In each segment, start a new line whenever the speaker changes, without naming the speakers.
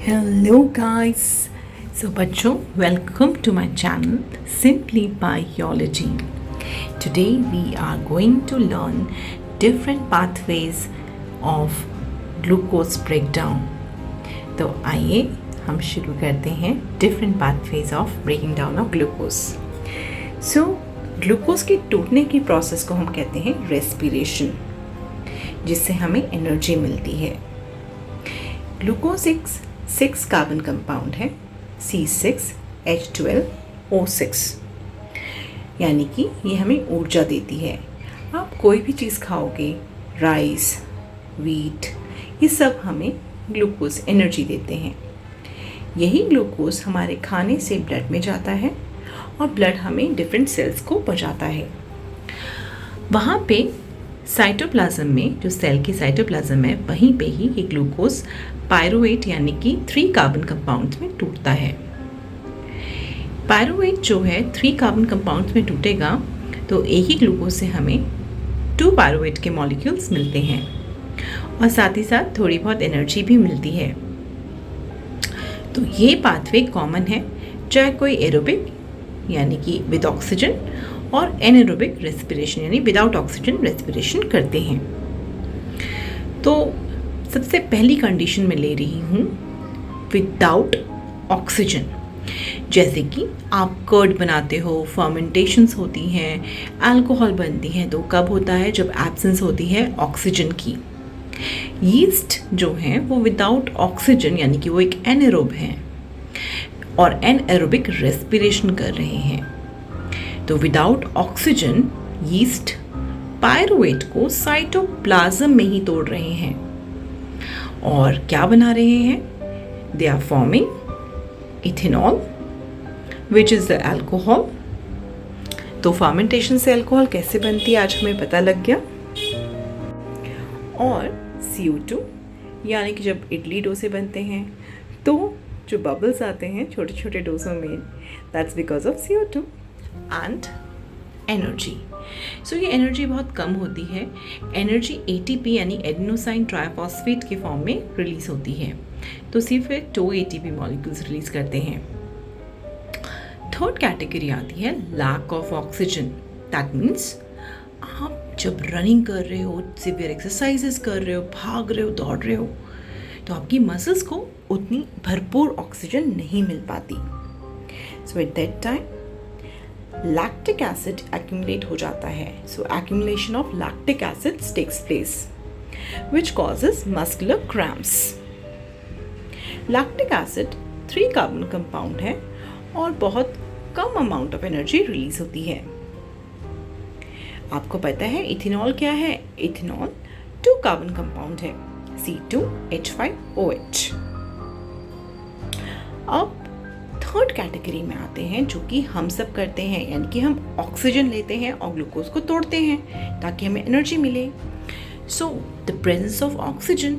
Hello guys. So बच्चों, welcome to my channel Simply Biology. Today we are going to learn different pathways of glucose breakdown. तो आइए हम शुरू करते हैं different pathways of breaking down of glucose. So glucose के टूटने की प्रोसेस को हम कहते हैं रेस्पिरेशन, जिससे हमें एनर्जी मिलती है. ग्लूकोज एक 6 कार्बन कंपाउंड है, C6H12O6, यानी कि ये हमें ऊर्जा देती है. आप कोई भी चीज़ खाओगे, राइस, वीट, ये सब हमें ग्लूकोज एनर्जी देते हैं. यही ग्लूकोज हमारे खाने से ब्लड में जाता है और ब्लड हमें डिफरेंट सेल्स को पहुंचाता है. वहाँ पे साइटोप्लाज्म में, जो सेल की साइटोप्लाज्म है, वहीं पे ही ये ग्लूकोज पायरुवेट यानी कि 3 कार्बन कंपाउंड्स में टूटता है. पायरुवेट जो है 3 कार्बन कंपाउंड्स में टूटेगा तो एक ही ग्लूकोज से हमें 2 पायरुवेट के मॉलिक्यूल्स मिलते हैं और साथ ही साथ थोड़ी बहुत एनर्जी भी मिलती है. तो ये पाथवे कॉमन है, चाहे कोई एरोबिक यानी कि विद ऑक्सीजन और एनारोबिक रेस्पिरेशन यानी विदाउट ऑक्सीजन रेस्पिरेशन करते हैं. तो सबसे पहली कंडीशन में ले रही हूँ विदाउट ऑक्सीजन. जैसे कि आप कर्ड बनाते हो, फर्मेंटेशंस होती हैं, अल्कोहल बनती हैं, तो कब होता है? जब एब्सेंस होती है ऑक्सीजन की. यीस्ट जो हैं वो विदाउट ऑक्सीजन यानी कि वो एक एनारोब हैं और एनारोबिक रेस्पिरेशन कर रहे हैं. तो विदाउट ऑक्सीजन यीस्ट पायरुवेट को साइटोप्लाज्म में ही तोड़ रहे हैं और क्या बना रहे हैं? They are forming ethanol which is the alcohol. तो फर्मेंटेशन से अल्कोहल कैसे बनती है आज हमें पता लग गया. और CO2 यानी कि जब इडली डोसे बनते हैं तो जो बबल्स आते हैं छोटे छोटे डोसों में, that's because of CO2. And energy. So ये एनर्जी बहुत कम होती है. एनर्जी ATP यानी एडेनोसाइन ट्राइफॉस्फेट के फॉर्म में रिलीज होती है. तो सिर्फ 2 ATP मॉलिक्यूल्स रिलीज करते हैं. थर्ड कैटेगरी आती है lack of oxygen. That means आप जब रनिंग कर रहे हो, सिवियर एक्सरसाइजेस कर रहे हो, भाग रहे हो, दौड़ रहे हो, तो आपकी मसल्स को उतनी भरपूर ऑक्सीजन नहीं मिल पाती. So at that time lactic acid accumulate हो जाता है. So accumulation of lactic acids takes place which causes muscular cramps. Lactic acid 3 carbon compound है और बहुत कम अमाउंट ऑफ एनर्जी रिलीज होती है. आपको पता है इथेनॉल क्या है? इथेनॉल 2 कार्बन कंपाउंड है, C2H5OH. अब थर्ड कैटेगरी में आते हैं, जो कि हम सब करते हैं, यानी कि हम ऑक्सीजन लेते हैं और ग्लूकोज को तोड़ते हैं ताकि हमें एनर्जी मिले. So the presence of oxygen.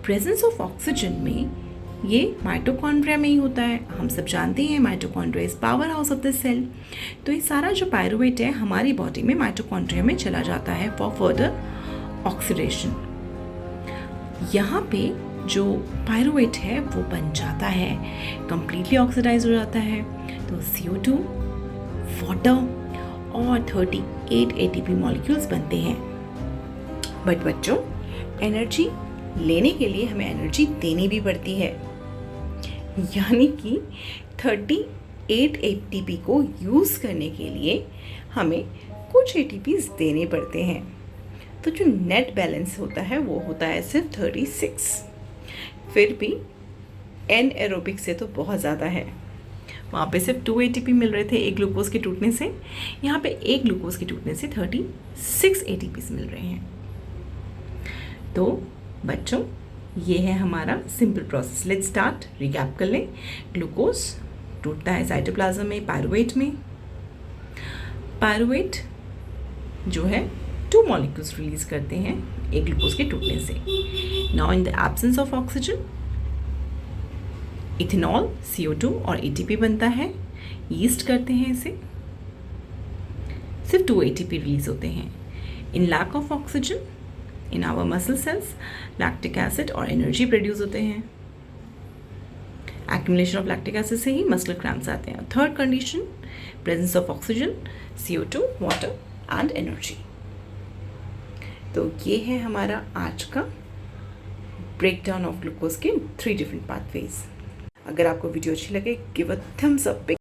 Presence of oxygen में ये माइटोकॉन्ड्रिया में ही होता है. हम सब जानते हैं mitochondria is power house of the cell. तो ये सारा जो पायरुवेट है हमारी बॉडी में माइटोकॉन्ड्रिया में चला जाता है फॉर फर्दर ऑक्सीडेशन. यहाँ पे जो पायरुवेट है वो बन जाता है, कंप्लीटली ऑक्सीडाइज हो जाता है. तो CO2, वाटर और 38 ATP मॉलिक्यूल्स बनते हैं. बट बच्चों, एनर्जी लेने के लिए हमें एनर्जी देनी भी पड़ती है, यानी कि 38 ATP को यूज़ करने के लिए हमें कुछ ATPs देने पड़ते हैं. तो जो नेट बैलेंस होता है वो होता है सिर्फ 36. फिर भी एनएरोबिक से तो बहुत ज़्यादा है. वहाँ पे सिर्फ 2 ATP मिल रहे थे एक ग्लूकोज के टूटने से, यहाँ पे एक ग्लूकोज के टूटने से 36 ATPs मिल रहे हैं. तो बच्चों, ये है हमारा simple process. Let's start. Recap कर लें. ग्लूकोज टूटता है साइटोप्लाज्म में पायरुवेट में. पायरुवेट जो है 2 मॉलिक्यूल्स रिलीज करते हैं एक ग्लूकोज के टूटने से. Now in the absence of oxygen ethanol, CO2 और ATP बनता है. यीस्ट करते हैं इसे, सिर्फ 2 ATP रिलीज होते हैं. In lack of oxygen in our muscle cells lactic acid और एनर्जी प्रोड्यूस होते हैं. एक्यूमुलेशन ऑफ लैक्टिक एसिड से ही मस्कुलर क्रैम्प्स आते हैं। Third condition, presence of oxygen, CO2, water and energy. तो ये है हमारा आज का ब्रेक डाउन ऑफ ग्लूकोज के 3 डिफरेंट पाथवेज। अगर आपको वीडियो अच्छी लगे, गिव अ थम्स अप।